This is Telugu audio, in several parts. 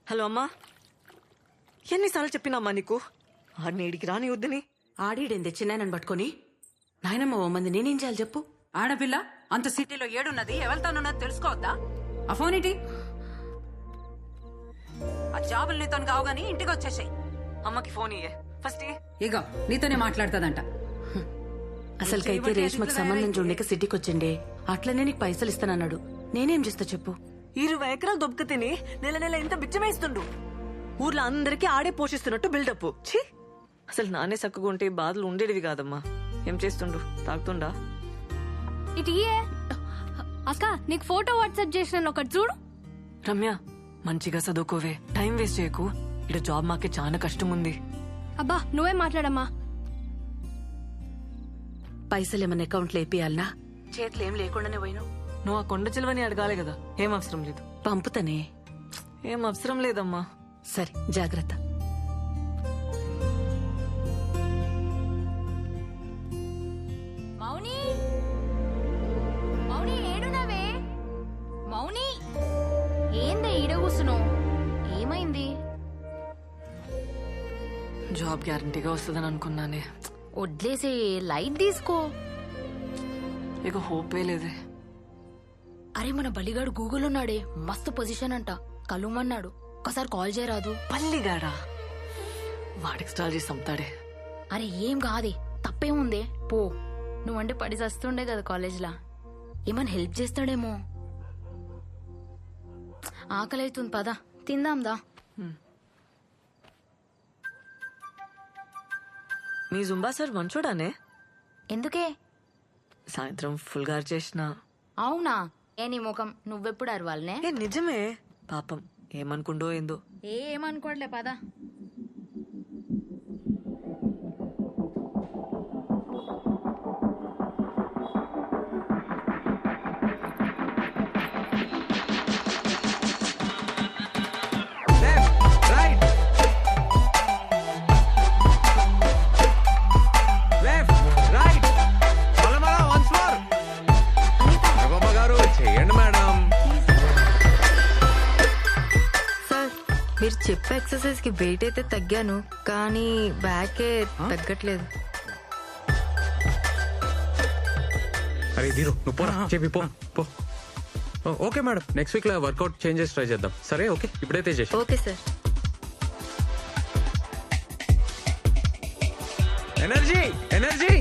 హలో అమ్మా, ఎన్నిసార్లు చెప్పినామ్మా నీకు ఆడిని ఏడికి రాని వద్దని? ఆడీడేంది చిన్నాయనని పట్టుకొని నాయనమ్మ ఓ మంది నేనేం చేయాలి చెప్పు? ఆడపిల్ల అంత సిటీలో ఏడున్నది ఎవరితోనున్నది తెలుసుకోవద్దా? ఆ ఫోన్ ఏంటి? ఆ జాబులు నీతో కావు గానీ ఇంటికి వచ్చేసాయి. అమ్మకి ఫోన్ ఇయ్యే ఫస్ట్. ఇగో నీతోనే మాట్లాడుతుందంట. అసలుకైతే రేష్మకి సంబంధం చూడలేక సిటీకి వచ్చిండే, అట్లనే నీకు పైసలు ఇస్తానన్నాడు. నేనేం చేస్తా చెప్పు? 20 ఎకరాలు దొబ్బక తిని నెల నెల ఇంత బిచ్చమేస్తుండు. ఊర్లో అందరికీ ఆడే పోషిస్తున్నట్టు బిల్డప్. ఛీ, అసలు నానే చక్కగా ఉంటే బాధలు ఉండేటివి కాదమ్మా. ఏం చేస్తుండు? తాగుతుండా? ఇటు ఇయే అక్క, నీకు ఫోటో వాట్సాప్ చేసిన ఒకటి చూడు. రమ్య, మంచిగా చదువుకోవే, టైం వేస్ట్ చేయకు. ఇక్కడ జాబ్ మాకే చాలా కష్టం ఉంది. అబ్బా నువ్వే మాట్లాడమ్మా. పైసలు ఏమన్నా అకౌంట్లో వేపియాలనా? చేతులు ఏం లేకుండానే పోయినావు. నువ్వు ఆ కొండ చిలువని అడగాలి కదా. ఏం అవసరం లేదు. పంపుతానే. ఏం అవసరం లేదమ్మా. సరే జాగ్రత్త. మౌని, మౌని ఏడునవే? మౌని ఏందే ఈడ కూసున్నావు? ఏమైంది? జాబ్ గ్యారంటీగా వస్తుందని అనుకున్నానే. వడ్లేసే, లైట్ తీసుకో. ఇక హోపే లేదే. అరే మన బలిగాడు గూగుల్ ఉన్నాడే, మస్తు పొజిషన్ అంట, కలుమన్నాడు. ఒకసారి కాల్ చేయరాదు? పల్లిగాడా? వాడికి స్టాల్ చేసి చంపుతాడే. అరే ఏం కాదే, తప్పేముందే, పో. నువ్వంటే పడి చస్తుండే కదా కాలేజ్లా, ఏమన్నా హెల్ప్ చేస్తాడేమో. ఆకలి అవుతుంది, పదా తిందాందా. మీ జుంబా సార్ మంచోడానే? ఎందుకే? సాయంత్రం ఫుల్ గారు చేసిన. అవునా? ఏ నీ ముఖం, నువ్వెప్పుడు అరవాలనే? ఏ నిజమే. పాపం ఏమనుకుండో ఏందో. ఏమనుకోవట్లే, పదా. మీరు చెప్పే ఎక్సర్సైజ్ కి వెయిట్ అయితే తగ్గాను, కానీ బ్యాకే తగ్గట్లేదు. అరే దీరు నువ్వు పోరా, చెప్పి పో పో. ఓకే మేడం, నెక్స్ట్ వీక్ లో వర్కౌట్ చేంజెస్ ట్రై చేద్దాం. సరే ఓకే, ఇప్పుడైతే చేసి. Okay sir. Energy energy.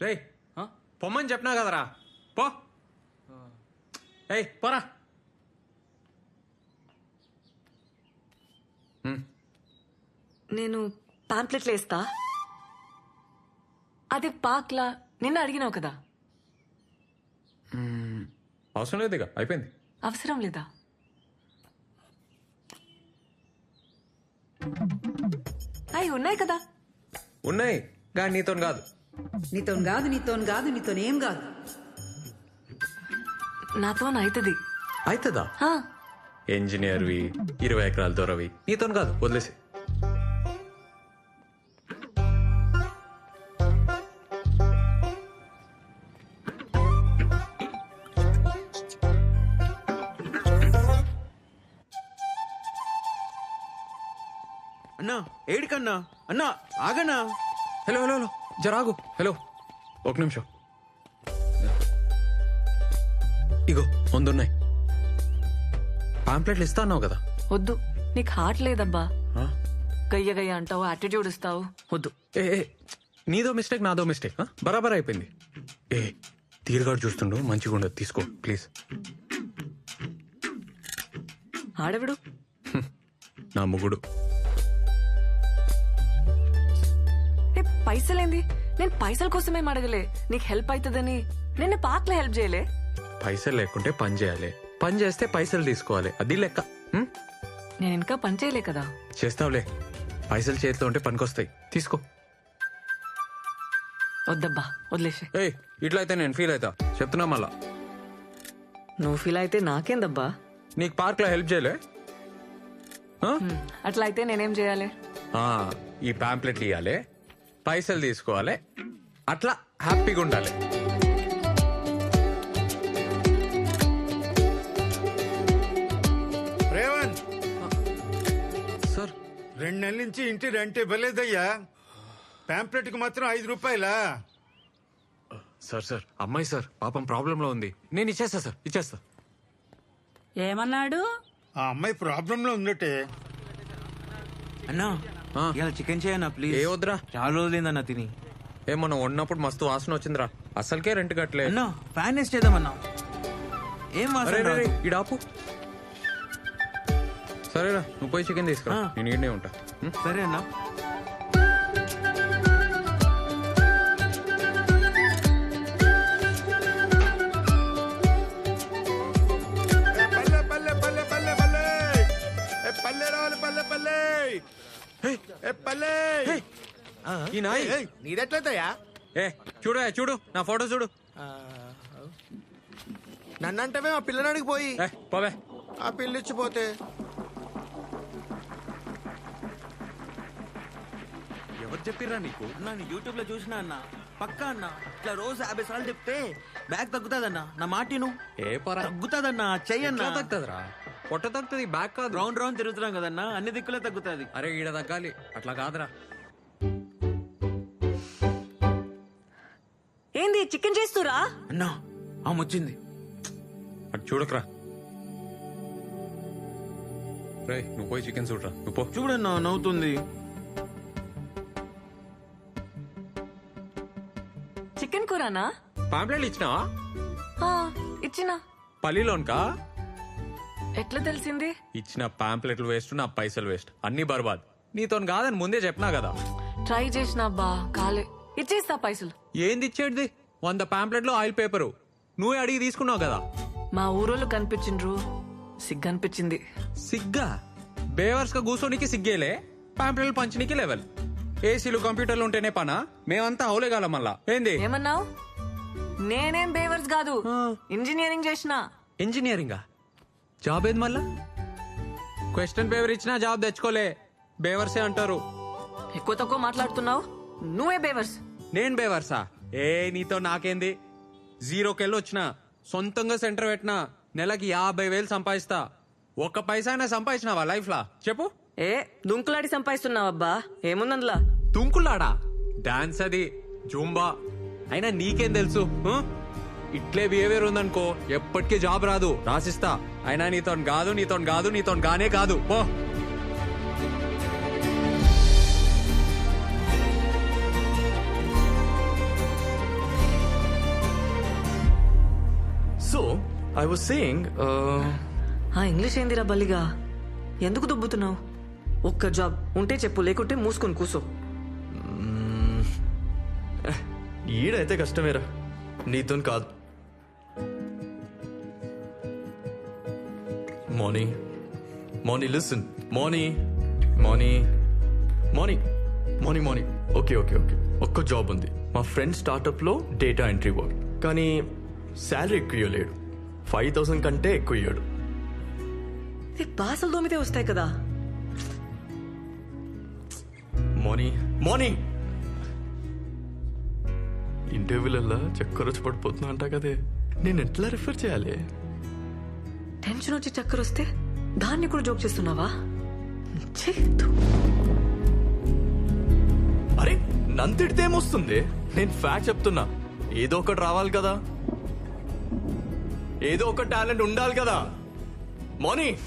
రే పొమ్మని చెప్పినా కదరా, పో. ఏయ్ పోరా. నేను పాంప్లెట్లు వేస్తా. అది పాక్లా నిన్న అడిగినావు కదా. అవసరం లేదు, ఇక అయిపోయింది. అవసరం లేదా? అవి ఉన్నాయి కదా. ఉన్నాయి కానీ నీతో కాదు. నీతోనేం కాదు. నాతో అవుతుంది. అవుతుందా? ఇంజనీర్వి, 20 ఎకరాల దూరవి, నీతో కాదు, వదిలేసి. అన్నా ఏడికన్నా? అన్నా ఆగన్నా. హలో హలో హలో, జరాగు. హలో, ఒక నిమిషం. ఇగో ముందున్నాయి పాంప్లెట్లు. ఇస్తా అన్నావు కదా. వద్దు, నీకు హార్ట్ లేదబ్బా. గయ్య గయ్య అంటావు, యాటిట్యూడ్ ఇస్తావు. వద్దు. ఏ నీదో మిస్టేక్, నాదో మిస్టేక్. బరాబర్ అయిపోయింది. ఏ తీరుగాడు చూస్తుండు, మంచిగా ఉండదు, తీసుకో ప్లీజ్. ఆడవిడు నా ముగుడు. పైసలేంది? నేను పైసల కోసమేం అడగలే, నీకు హెల్ప్ అవుతుందని. నేను పార్క్ లో హెల్ప్ చేయలే. పైసలు లేకుంటే పని చేయాలి, పని చేస్తే పైసలు తీసుకోవాలి, అది లెక్క. నేను ఇంకా పని చేయలే కదా. చేస్తావులే, పైసలు చేతిలో ఉంటే పనికొస్తాయి, తీసుకో. వద్దబ్బా, వదిలేసే. ఏయ్ ఇట్లా అయితే నేను ఫీల్ అవుతా, చెప్తున్నా మళ్ళా. నువ్వు ఫీల్ అయితే నాకేందబ్బా. నీకు పార్క్ లో హెల్ప్ చేయలే? అట్లా అయితే నేనేం చేయాలి? ఈ పాంప్లెట్లు ఇవ్వాలి, పైసలు తీసుకోవాలి, అట్లా హ్యాపీగా ఉండాలి. రేవంత్, సార్ 2 నెలల నుంచి ఇంటి రెంట్ ఇవ్వలేదయ్యా. పాంప్లెట్ కి మాత్రం 5 రూపాయలా? సార్ అమ్మాయి సార్ పాపం ప్రాబ్లం లో ఉంది. నేను ఇచ్చేస్తా సార్, ఇచ్చేస్తా. ఏమన్నాడు? ఆ అమ్మాయి ప్రాబ్లం లో ఉందటే. అన్నా ఇలా చికెన్ చేయన్నా ప్లీజ్. ఏ వద్దురా, చాలా రోజులైందన్నా తిని. మనం ఉన్నప్పుడు మస్తు వాసన వచ్చిందిరా. అసలుకే రెంట్ కట్టలే. అన్నా ఫ్యాన్ వేస్ట్ చేద్దామన్నా. ఏం వాసన రాదు. ఇడాపు. సరేరా, నువ్వు పోయి చికెన్ తీసుకురా, నేను ఈడనే ఉంటా. సరే అన్నా. పల్లె పల్లె పల్లె పల్లె పల్లె ఏ పల్లె రావాలి, పల్లె పల్లె ఏ పల్లె. ఈ నాయ్ నీదెట్లయితయా? చూడు నా ఫోటో చూడు. నన్నంటవే ఆ పిల్లనాడికి పోయి పోవే. ఆ పిల్లిచ్చిపోతే ఎవరు చెప్పిర్రా నీకు? అన్నా నేను యూట్యూబ్ లో చూసినా అన్న. పక్కా అన్న ఇట్లా రోజు 50 సార్లు చెప్తే బ్యాగ్ తగ్గుతాదన్నా. నా మాటిను. ఏ పరా తగ్గుతాదన్నా, చెయ్యన్నా. తగ్గుతుందిరా, పొట్ట తగ్గుతుంది, బ్యాగ్ కాదు. రౌండ్ రౌండ్ తిరుగుతున్నాం కదన్నా, అన్ని దిక్కులే తగ్గుతాది. అరే ఈడ తగ్గాలి, అట్లా కాదురా. ఏంది చికెన్ చేస్తురా? అన్నా ఆమె వచ్చింది. అటు చూడకరా. రే నువ్వు పోయి చికెన్ చూడరా, నువ్వు పో. చూడన్నా నవ్వుతుంది. చికెన్ కూరనా? పాంప్లెట్లు ఇచ్చినావా? ఇచ్చినా. పల్లిలోన్కా? ఎట్లా తెలిసింది? ఇచ్చిన పాంప్లెట్లు వేస్ట్, నా పైసలు వేస్ట్, అన్ని బర్బాద్. నీతో కాదని ముందే చెప్పినా కదా. ట్రై చేసినా బా కాలే. ఇచ్చేస్తా పైసలు. ఏంది ఇచ్చేది? 100 పాంప్లెట్లు ఆయిల్ పేపరు నువ్వే అడిగి తీసుకున్నావు కదా. మా ఊరోళ్ళు కనిపించిండ్రు, సిగ్గనిపించింది. సిగ్గా? బేవర్స్ గా కూర్చోనికి సిగ్గేలే, పాంప్లెట్లు పంచనీకి లెవెల్. ఏసీలు కంప్యూటర్లు ఉంటేనే పనా? మేమంతా అవులేగాల మళ్ళా. ఏంది ఏమన్నావు? నేనేం బేవర్స్ కాదు, ఇంజనీరింగ్ చేసిన. ఇంజనీరింగా? జాబ్ ఏది మళ్ళా? క్వశ్చన్ పేపర్ ఇచ్చినా జాబ్ తెచ్చుకోలే, బేవర్సే అంటారు. ఎక్కువ తక్కువ మాట్లాడుతున్నావు, నువ్వే బేవర్స్. నేను బేవర్సా? నీతో నాకేంది? 0కెళ్ళి వచ్చిన, సొంతంగా సెంటర్ పెట్టినా, నెలకి 50,000 సంపాదిస్తా. ఒక్క పైసా అయినా సంపాదించినావా లైఫ్ లా చెప్పు? దుంకులాడి సంపాదిస్తున్నావబ్బా, ఏముందందులా? తుంకులాడా? డాన్స్ అది, జూంబా. అయినా నీకేం తెలుసు? ఇట్లే బిహేవియర్ ఉందనుకో ఎప్పటికీ జాబ్ రాదు, రాసిస్తా. అయినా నీతో గానే కాదు, పో. So, I was saying, English ఏందిరా బల్లిగా? ఎందుకు దుబ్బుతున్నావు? ఒక్క జాబ్ ఉంటే చెప్పు, లేకుంటే మూసుకొని కూసో. ఈడైతే కష్టమేరా, నీతో కాదు. Morning listen, morning okay. ఒక్క జాబ్ ఉంది, మా ఫ్రెండ్ స్టార్ట్అప్ లో డేటా ఎంట్రీ వర్క్. కానీ శాలరీ ఎక్కువ ఇవ్వలేడు, 5,000 కంటే ఎక్కువ ఇయ్యాడు. బాసలు దోమితే వస్తాయి కదా. మార్నింగ్ ఇంటర్వ్యూలల్లా చక్కర వచ్చి పడిపోతున్నా అంటా కదే, నేను ఎట్లా రిఫర్ చేయాలి? టెన్షన్ వచ్చి చక్కర వస్తే దాన్ని కూడా జోక్ చేస్తున్నావా? అరే నంతిడితే ఏమొస్తుంది? నేను ఫ్యాక్ట్ చెప్తున్నా. ఏదో ఒకటి రావాలి కదా, ఏదో ఒక టాలెంట్ ఉండాలి కదా. మార్నింగ్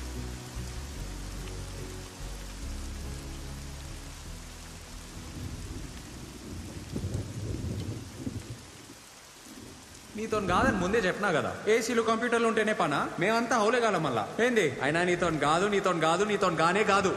నీతో కాదని ముందే చెప్పినా కదా. ఏసీలు కంప్యూటర్లు ఉంటేనే పనా? మేమంతా అవులేగాల మళ్ళా. ఏంది? అయినా నీతో గానే కాదు.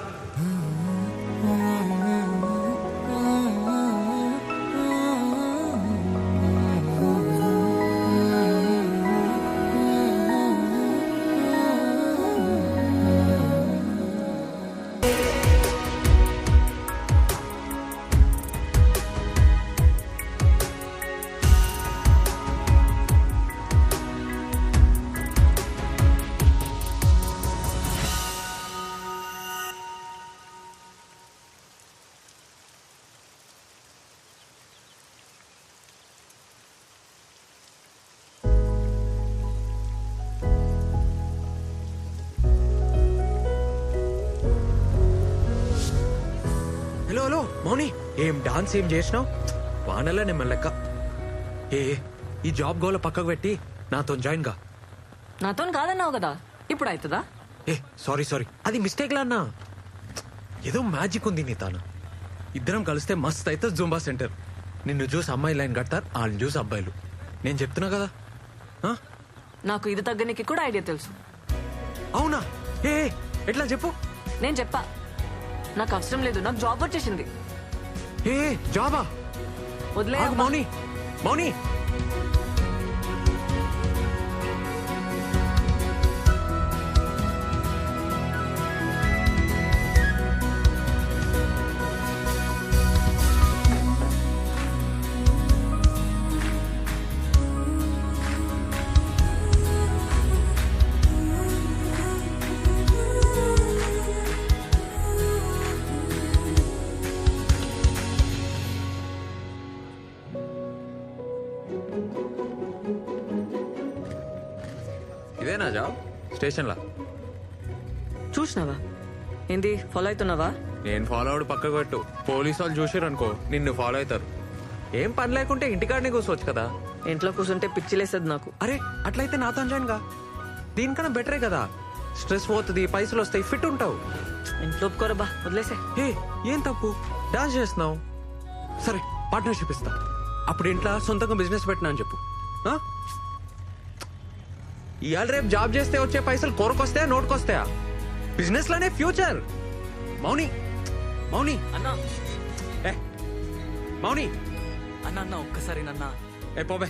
మౌని ఏం డాన్స్ ఏం చేసినావు వానలా నిమ్మ లెక్క. ఈ జాబ్ గోల పక్కకు పెట్టి నాతో జాయిన్ గా. నాతో కాదన్నావు కదా, ఇప్పుడు అవుతుందా? సారీ అది మిస్టేక్ లా అన్నా. ఏదో మ్యాజిక్ ఉంది నీ తాను. ఇద్దరం కలిస్తే మస్త్ అయితే జూంబా సెంటర్. నిన్ను చూసి అమ్మాయి లైన్ కడతారు, వాళ్ళని చూసి అబ్బాయిలు. నేను చెప్తున్నా కదా. నాకు ఇది తగ్గనికి కూడా ఐడియా తెలుసు. అవునా? ఎట్లా చెప్పు. నేను చెప్పా, నాకు అవసరం లేదు, నాకు జాబ్ వచ్చేసింది. జాబా? వదిలే మౌని మౌని ఇదేనా జాబ్? స్టేషన్లా చూసినావా? ఏంది ఫాలో అవుతున్నావా? నేను ఫాలో అవడు పక్కకు పెట్టు. పోలీసు వాళ్ళు చూసారు అనుకో నిన్ను ఫాలో అవుతారు. ఏం పని లేకుంటే ఇంటికాడనే కూర్చోవచ్చు కదా. ఇంట్లో కూర్చుంటే పిచ్చిలేసేది నాకు. అరే అట్లయితే నాతో జాయిన్ గా. దీనికన్నా బెటరే కదా. స్ట్రెస్ పోతుంది, పైసలు వస్తాయి, ఫిట్ ఉంటావు. ఇంట్లో ఒప్పుకోరబ్బా, వదిలేసే. ఏం తప్పు? డాన్స్ చేస్తున్నావు, సరే పార్ట్నర్షిప్ ఇస్తా. అప్పుడు ఇంట్లో సొంతంగా బిజినెస్ పెట్టినా అని చెప్పు. ఇవాళ రేపు జాబ్ చేస్తే వచ్చే పైసలు కోరకొస్తాయా, నోటుకొస్తాయా? బిజినెస్ లోనే ఫ్యూచర్. మౌని మౌని అన్నా మౌని అన్న ఒక్కసారి నన్నా. పోబే.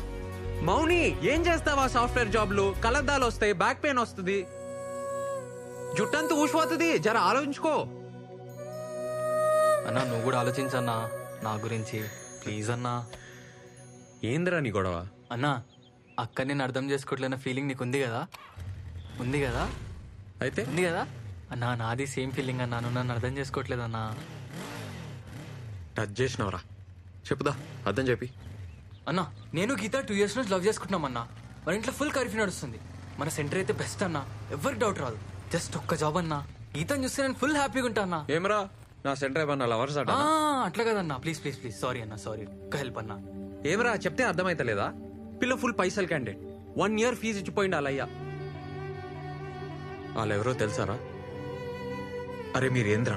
మౌని ఏం చేస్తావా? సాఫ్ట్వేర్ జాబ్లు కలద్దాలు వస్తాయి, బ్యాక్ పెయిన్ వస్తుంది, జుట్టంతా ఊసిపోతుంది. జర ఆలోచించుకో. అన్నా నువ్వు కూడా ఆలోచించన్నా నా గురించి, ప్లీజ్ అన్నా. ఏందిరా నీ గొడవ? అన్నా అక్క నేను అర్థం చేసుకోవట్లేన ఫీలింగ్ నీకు ఉంది కదా? ఉంది కదా? అయితే ఉంది కదా అన్నా? నాది సేమ్ ఫీలింగ్ అన్నా. నువ్వు నన్ను అర్థం చేసుకోవట్లేదన్నా. టచ్ చేసినవరా? చెప్పుదా, అర్థం చెప్పి. అన్నా నేను గీత 2 years నుంచి లవ్ చేసుకుంటున్నామన్నా. మన ఇంట్లో ఫుల్ కర్ఫ్యూ నడుస్తుంది. మన సెంటర్ అయితే బెస్ట్ అన్నా, ఎవరికి డౌట్ రాదు. జస్ట్ ఒక్క జాబ్ అన్నా. గీతను చూస్తే నేను ఫుల్ హ్యాపీగా ఉంటా అన్నా. ఏమరా నా సెంటర్ ఏమన్నా లవర్స్ అట? అట్లా కదన్నా, ప్లీజ్ ప్లీజ్ ప్లీజ్. సారీ అన్నా, సారీ. ఒక్క హెల్ప్ అన్నా. ఏమరా చెప్తే అర్థమైతలేదా? పిల్ల ఫుల్ పైసలు క్యాండిడేట్, 1 year ఫీజు ఇచ్చిపోయింది వాళ్ళయ్యా. వాళ్ళెవరో తెలుసారా? అరే మీరేంద్రా,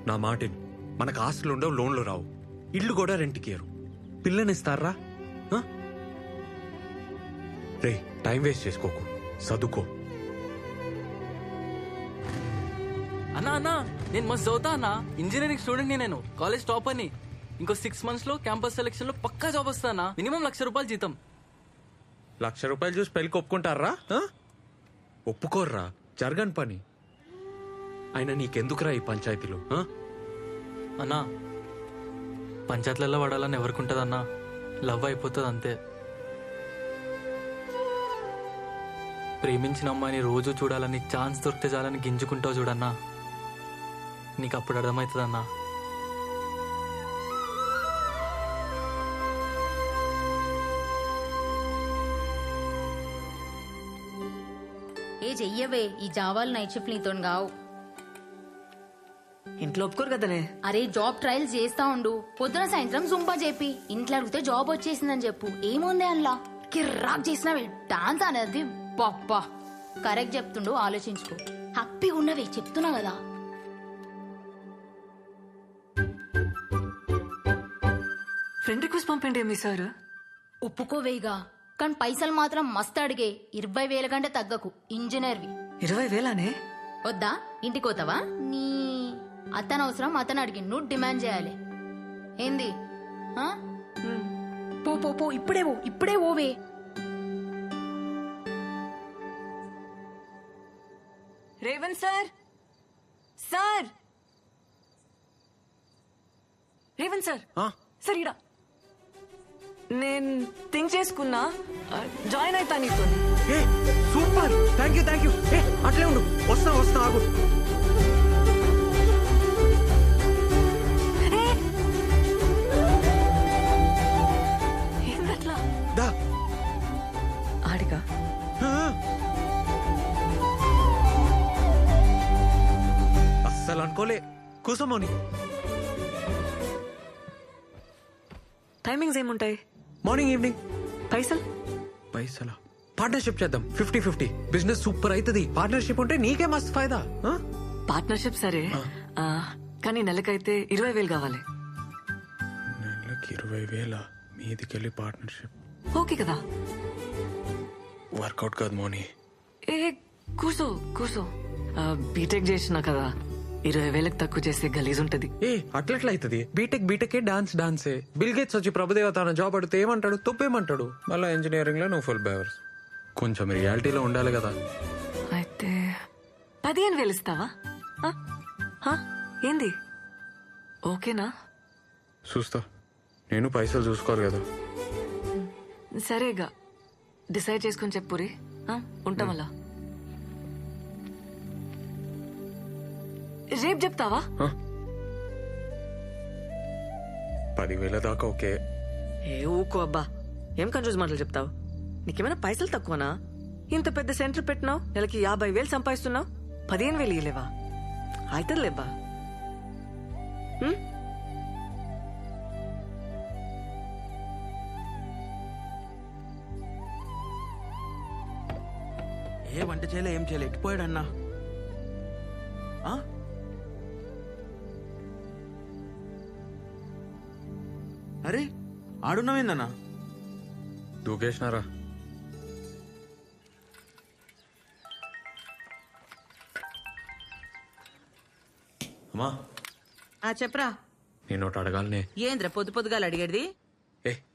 నా మాటిని. మనకు ఆస్తులు ఉండవు, లోన్లు రావు, ఇల్లు కూడా రెంట్కి ఇయ్యరు. పిల్లనిస్తారా? రే టైం వేస్ట్ చేసుకోకు, చదువుకో. అన్నా అన్నా నేను మస్తు చదువుతా అన్నా. ఇంజనీరింగ్ స్టూడెంట్ నేను, కాలేజ్ టాప్ అని. ఇంకో 6 months లో క్యాంపస్ సెలెక్షన్ లో పక్కా జాబ్ వస్తానా. మినిమం ₹1,00,000 జీతం. ₹1,00,000 చూసి పెళ్ళికి ఒప్పుకుంటారా? ఒప్పుకోర్రా, జరగని పని. అయినా నీకెందుకురా ఈ పంచాయతీలు? అన్నా పంచాయతీలలో పడాలని ఎవరికుంటదన్నా? లవ్ అయిపోతుంది అంతే. ప్రేమించిన అమ్మాయిని రోజు చూడాలని, ఛాన్స్ దొరికితే చాలని గింజుకుంటావు చూడన్నా. నీకు అప్పుడు అర్థమవుతుందన్నా. చెయ్యవే, ఈ జావాలు నైట్ షిఫ్ట్ నీతో కావు. ఇంట్లో ఒప్పుకోరు కదనే. అరే జాబ్ ట్రయల్స్ చేస్తా ఉండు, పొద్దున సాయంత్రం జుంపా చెప్పి. ఇంట్లో అడిగితే జాబ్ వచ్చేసిందని చెప్పు. ఏముంది అందులో? కిర్రాక్ చేసినవే డాన్స్ అనేది. పప్పా కరెక్ట్ చెప్తుండు, ఆలోచించుకో. హ్యాపీగా ఉన్నవే, చెప్తున్నా కదా. ఫ్రెండ్ రిక్వెస్ట్ పంపండి మీ సార్. ఒప్పుకోవేగా, కానీ పైసలు మాత్రం మస్తు అడిగే. 20,000 కంటే తగ్గకు. ఇంజనీర్వి. 20,000నే? వద్దా? ఇంటికి పోతావా? నీ అతను అవసరం, అతను అడిగి నువ్వు డిమాండ్ చేయాలి. ఏంది? పో పో పో, ఇప్పుడే పో, ఇప్పుడే ఓవే. Revanth sir, sir, Revanth sir, sir ఇడా. నేను థింక్ చేసుకున్నా, జాయిన్ అవుతా నీతో. Super, thank you thank you. అట్లే ఉండు, వస్తా వస్తా, ఆగు. ఏందట్లా? దా ఆడిగా అస్సలు అనుకోలే. కూసమోని టైమింగ్స్ ఏముంటాయి? Morning evening. పైసలు? పైసలా? పార్ట్నర్షిప్ చేద్దాం 50-50. బిజినెస్ సూపర్ అవుతుంది. పార్ట్నర్షిప్ ఉంటే నీకే మస్తు ఫైదా. పార్ట్నర్షిప్ సరే, కానీ నెలకైతే 20,000 కావాలి. నెలకి 20,000 మీదికెళ్ళి పార్ట్నర్షిప్ ఓకే కదా? వర్కౌట్ కాదు మోని. ఏ కూర్చో కూర్చో. బీటెక్ చేసినా కదా, 20,000 తక్కువ చేస్తే గలీజ్ ఉంటది. అట్లెట్లా అవుతుంది? బీటెక్ డాన్సే. బిల్ గేట్స్ వచ్చి ప్రభుదేవ తన జాబ్ అడిగితే ఏమంటాడు? తప్పేమంటాడు? మళ్ళీ ఇంజనీరింగ్ లో నువ్వు ఫుల్ బేవర్స్. కొంచెం రియాలిటీలో ఉండాలి కదా. అయితే 15,000 ఇస్తావా? ఏంది ఓకేనా? చూస్తా, నేను పైసలు చూసుకోవాలి కదా. సరేగా, డిసైడ్ చేసుకుని చెప్పురి. ఉంటాం అలా. రేపు చెప్తావా? 10,000 దాకా ఓకే. ఏ ఊకో అబ్బా, ఏం కన్ఫ్యూజ్ మాటలు చెప్తావు? నీకేమైనా పైసలు తక్కువనా? ఇంత పెద్ద సెంటర్ పెట్టినావు, నెలకి 50,000 సంపాదిస్తున్నావు, 15,000 ఇయ్యలేవా? అవుతుందిలేబ్బా. ఏ వంట చేయలే, ఏం చేయలే, ఎట్టిపోయాడన్నా? అరే ఆడున్నావేందన్నా? దూకేసినారా? అమ్మా చెప్పరా. నేను ఒకటి అడగాలనే. ఏంద్ర పొద్దు పొద్దుగాలు అడిగేది?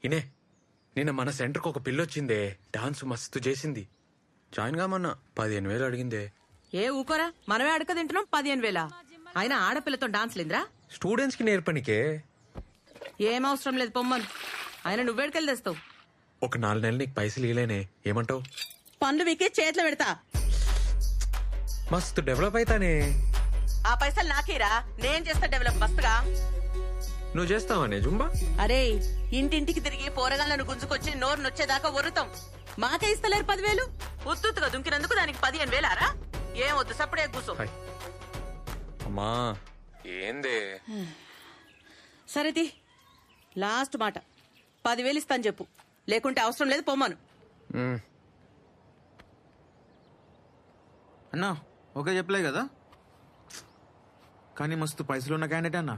ఇనే, నిన్న మన సెంటర్కి ఒక పిల్లొచ్చిందే, డాన్స్ మస్తు చేసింది. జాయిన్ కామన్నా 15,000 అడిగిందే. ఏ ఊకోరా, మనమే అడక తింటున్నాం. 15,000 అయినా ఆడపిల్లతో డాన్స్ లేదురా? స్టూడెంట్స్ కి నేర్పనికే. ఏం అవసరం లేదు, పొమ్మను. ఆయన నువ్వేడికెళ్ళి తెస్తావు? ఒక 4 నెలలు నీకు పైసలు ఇలేనే, ఏమంటావు? పనులు వీకే చేతిలో పెడతా. మస్తు డెవలప్ అవుతానే. ఆ పైసలు నాకేరా, నేను చేస్తా డెవలప్ మస్తుగా. నువ్వు చేస్తావానే జుంబా? అరే, ఇంటింటికి తిరిగి పోరగాళ్ళను గుంజుకొచ్చి నోరు నొచ్చేదాకా ఒరుతాం. మాకే ఇస్తలేరు 10,000. ఉత్తుగా దుంకినందుకు దానికి 15,000 ఏం వద్దు, సప్పుడే కూసో. అమ్మా ఏందే? సరేది, లాస్ట్ మాట, 10,000 ఇస్తాను చెప్పు, లేకుంటే అవసరం లేదు, పొమ్మను. అన్నా ఓకే చెప్పలే కదా, కానీ మస్తు పైసలు ఉన్న క్యాండిడేట్ అన్నా.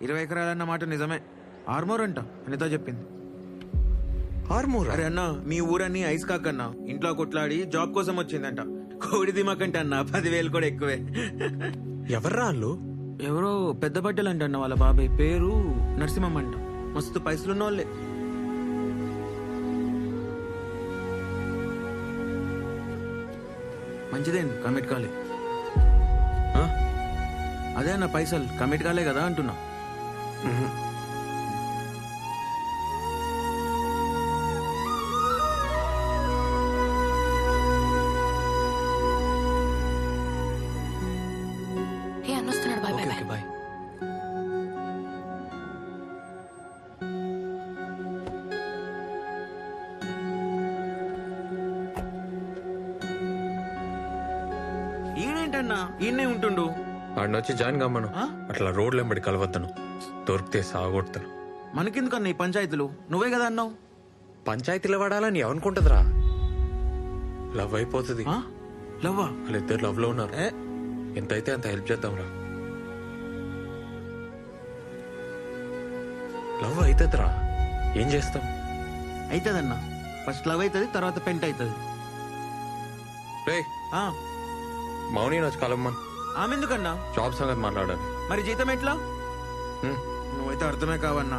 20 ఎకరాలన్న మాట నిజమే. ఆర్మోర్ అంట అనితో చెప్పింది. ఆర్మోర్? అరే అన్నా, మీ ఊరన్నీ ఐస్ కాకన్నా ఇంట్లో కొట్లాడి జాబ్ కోసం వచ్చిందంట. కోడి దిమాకంటే అన్న 10,000 కూడా ఎక్కువే. ఎవర్రా వాళ్ళు? ఎవరో పెద్ద బట్టలు అంట అన్న, వాళ్ళ బాబాయ్ పేరు నరసింహం అంట. మస్తు పైసలున్న వాళ్ళే. మంచిదేండి, కమిట్ కాలే. అదే అన్న, పైసలు కమిట్ కాలే కదా అంటున్నా. అన్నొస్తున్నాడు. Bye bye bye. ఈయనేంటన్నా ఈయనే ఉంటుండు? ఆడినొచ్చి జాయిన్ కమ్మను. అట్లా రోడ్లు వెంబడి కలవద్దను, దొరికితే సాగొడతాను. మనకెందుకన్నా ఈ పంచాయతీలు? నువ్వే కదా అన్నావు. పంచాయతీలో పడాలని ఎవనుకుంటుందిరా? లవ్ అయిపోతుంది. లవ్వా? వాళ్ళిద్దరు లవ్ లో ఉన్నారు. ఎంతైతే అంత హెల్ప్ చేద్దాంరా. లవ్ అవుతుందిరా, ఏం చేస్తాం? అవుతుందన్నా, ఫస్ట్ లవ్ అవుతుంది, తర్వాత పెంట్ అవుతుంది. రే మౌని వచ్చి కలమ్మన్. ఆమె ఎందుకన్నా? జాబ్ సంగతి మాట్లాడాలి. మరి జీతం ఎట్లా? నువ్వైతే అర్థమే కావన్నా.